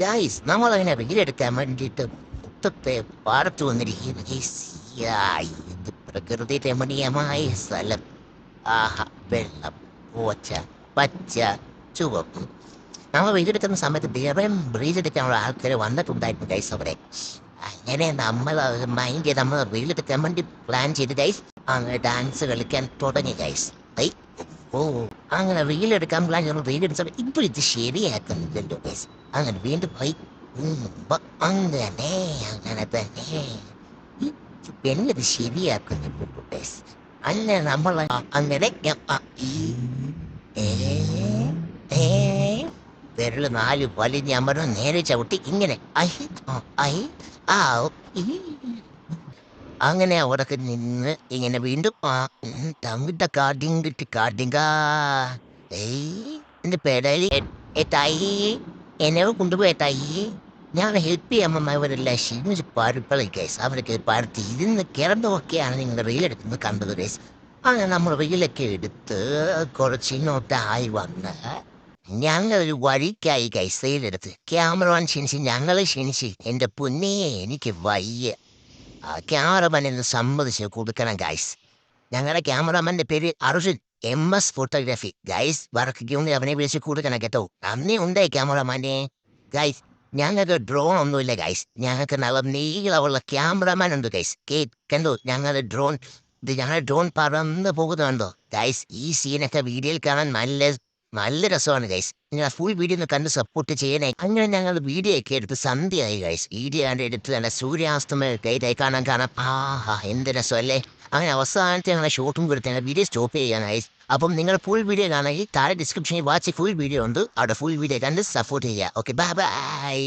Guys നമ്മളങ്ങനെ റീലെടുക്കാൻ വേണ്ടിയിട്ട് മുറ്റത്തെ പാടത്ത് വന്നിരിക്കുന്നു ഗൈസ്. ഇത് പ്രകൃതി രമണീയമായ സ്ഥലം. ആഹ, വെള്ളം, പോച്ച, പച്ച, ചുവപ്പ്. നമ്മൾ റീലെടുക്കുന്ന സമയത്ത് വേറെ റീലെടുക്കാനുള്ള ആൾക്കാർ വന്നിട്ടുണ്ടായിരുന്നു ഗൈസ് അവിടെ. അങ്ങനെ നമ്മൾ മൈൻഡ് ചെയ്ത് നമ്മൾ റീലെടുക്കാൻ വേണ്ടി പ്ലാൻ ചെയ്ത് ഗൈസ് അങ്ങനെ ഡാൻസ് കളിക്കാൻ തുടങ്ങി ഗൈസ്. ഓ, അങ്ങനെ റീലെടുക്കാൻ പ്ലാൻ ചെയ്ത് റീലെടുത്ത ഇപ്പോൾ ഇത് ശരിയാക്കുന്നില്ലല്ലോ ഗൈസ്. അങ്ങനെ വീണ്ടും പോയി അങ്ങനെ അങ്ങനെ തന്നെ പെണ്ണത് ശരിയാക്കുന്നുണ്ടല്ലോ ഗൈസ്. അങ്ങനെ നമ്മൾ അങ്ങനെ വിരല് 4 വലിഞ്ഞമർന്ന് നേരെ ചവിട്ടി ഇങ്ങനെ ഐ ആ ഈ. അങ്ങനെ അവിടൊക്കെ നിന്ന് ഇങ്ങനെ വീണ്ടും തമ്മിട്ട കാർഡിങ്ങിട്ട് കാർഡിങ്ക എന്റെ പേടായി ഏട്ടായി എന്നെ കൊണ്ടുപോയി ഏട്ടായി. ഞാൻ ഹെൽപ്പ് ചെയ്യാൻ അവരെല്ലാം ക്ഷീണിച്ച് പാടിപ്പളി കേസ്. അവരൊക്കെ പാടത്ത് ഇരുന്ന് കിടന്നൊക്കെയാണ് നിങ്ങൾ റീലെടുക്കുന്നത് കണ്ടത് കേസ്. അങ്ങനെ നമ്മൾ റീലൊക്കെ എടുത്ത് കുറച്ച് ഇങ്ങോട്ടായി വന്ന് ഞങ്ങളൊരു വഴിക്കായി ഗൈസ്. റീലെടുത്ത് ക്യാമറമാൻ ക്ഷണിച്ച് ഞങ്ങൾ ക്ഷണിച്ച് എൻ്റെ പൊന്നേ എനിക്ക് വയ്യ. ക്യാമറമാൻ എന്ന് സമ്മതിച്ച് കൊടുക്കണം ഗൈസ്. ഞങ്ങളുടെ ക്യാമറമാൻ്റെ പേര് അർജുൻ, MS ഫോട്ടോഗ്രാഫി ഗൈസ്. വർക്കിക്കുണ്ട് അവനെ വിളിച്ച് കൊടുക്കണം കേട്ടോ. നന്ദി ഉണ്ടേ ക്യാമറമാനെ. ഗൈസ് ഞങ്ങൾക്ക് ഡ്രോൺ ഒന്നുമില്ല ഗൈസ്. ഞങ്ങൾക്ക് നല്ല നീളമുള്ള ക്യാമറമാൻ ഉണ്ട് ഗൈസ്. കണ്ടോ ഞങ്ങളുടെ ഡ്രോൺ. ഇത് ഞങ്ങളുടെ ഡ്രോൺ പറന്ന് പോകുന്നുണ്ടോ ഗൈസ്. ഈ സീനൊക്കെ വീഡിയോയിൽ കാണാൻ നല്ല രസമാണ് ഗൈസ്. നിങ്ങൾ ഫുൾ വീഡിയോ ഒന്ന് കണ്ട് സപ്പോർട്ട് ചെയ്യണേ. അങ്ങനെ ഞങ്ങൾ വീഡിയോ ഒക്കെ എടുത്ത് സന്ധ്യയായി ഗൈസ്. വീഡിയോ കണ്ട് എടുത്ത് നല്ല സൂര്യാസ്തമയ ഗൈഡായി കാണാം. എന്ത് രസമല്ലേ. അങ്ങനെ അവസാനത്തെ ഞങ്ങളെ ഷോട്ടും കൊടുത്ത് ഞങ്ങൾ വീഡിയോ സ്റ്റോപ്പ് ചെയ്യാൻ ഗൈസ്. അപ്പം നിങ്ങൾ ഫുൾ വീഡിയോ കാണണമെങ്കിൽ താഴെ ഡിസ്ക്രിപ്ഷനിൽ വാച്ച് ഫുൾ വീഡിയോ ഉണ്ട്. അവിടെ ഫുൾ വീഡിയോ കണ്ട് സപ്പോർട്ട് ചെയ്യുക. Okay, bye bye.